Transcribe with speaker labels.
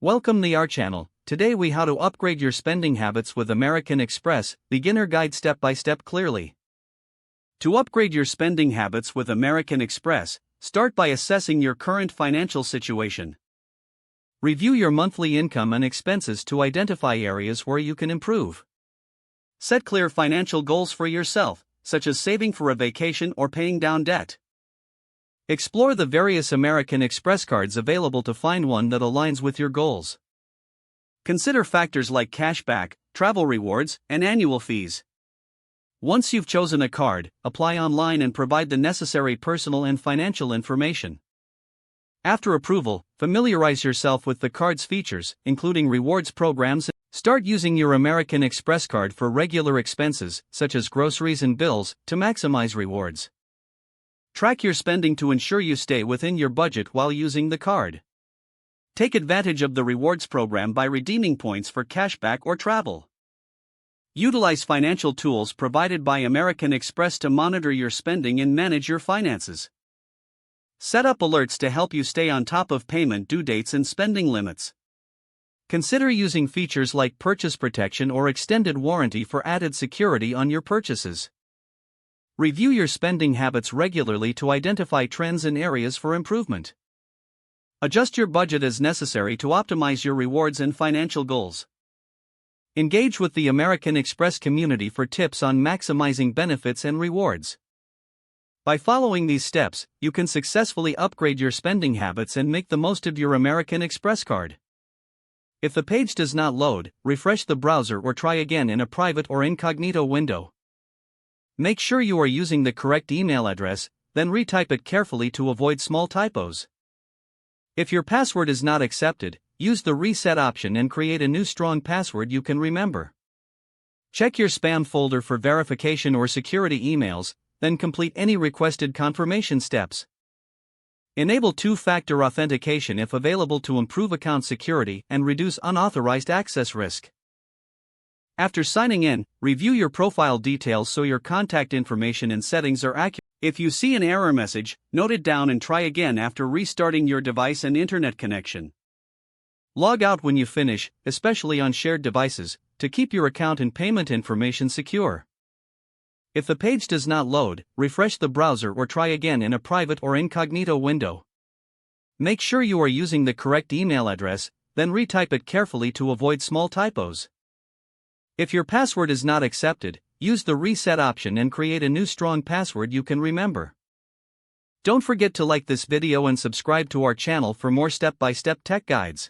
Speaker 1: Welcome to our channel. Today we how to upgrade your spending habits with American Express, beginner guide step by step clearly. To upgrade your spending habits with American Express, start by assessing your current financial situation. Review your monthly income and expenses to identify areas where you can improve. Set clear financial goals for yourself, such as saving for a vacation or paying down debt. Explore the various American Express cards available to find one that aligns with your goals. Consider factors like cashback, travel rewards, and annual fees. Once you've chosen a card, apply online and provide the necessary personal and financial information. After approval, familiarize yourself with the card's features, including rewards programs. Start using your American Express card for regular expenses, such as groceries and bills, to maximize rewards. Track your spending to ensure you stay within your budget while using the card. Take advantage of the rewards program by redeeming points for cashback or travel. Utilize financial tools provided by American Express to monitor your spending and manage your finances. Set up alerts to help you stay on top of payment due dates and spending limits. Consider using features like purchase protection or extended warranty for added security on your purchases. Review your spending habits regularly to identify trends and areas for improvement. Adjust your budget as necessary to optimize your rewards and financial goals. Engage with the American Express community for tips on maximizing benefits and rewards. By following these steps, you can successfully upgrade your spending habits and make the most of your American Express card. If the page does not load, refresh the browser or try again in a private or incognito window. Make sure you are using the correct email address, then retype it carefully to avoid small typos. If your password is not accepted, use the reset option and create a new strong password you can remember. Check your spam folder for verification or security emails, then complete any requested confirmation steps. Enable two-factor authentication if available to improve account security and reduce unauthorized access risk. After signing in, review your profile details so your contact information and settings are accurate. If you see an error message, note it down and try again after restarting your device and internet connection. Log out when you finish, especially on shared devices, to keep your account and payment information secure. If the page does not load, refresh the browser or try again in a private or incognito window. Make sure you are using the correct email address, then retype it carefully to avoid small typos. If your password is not accepted, use the reset option and create a new strong password you can remember. Don't forget to like this video and subscribe to our channel for more step-by-step tech guides.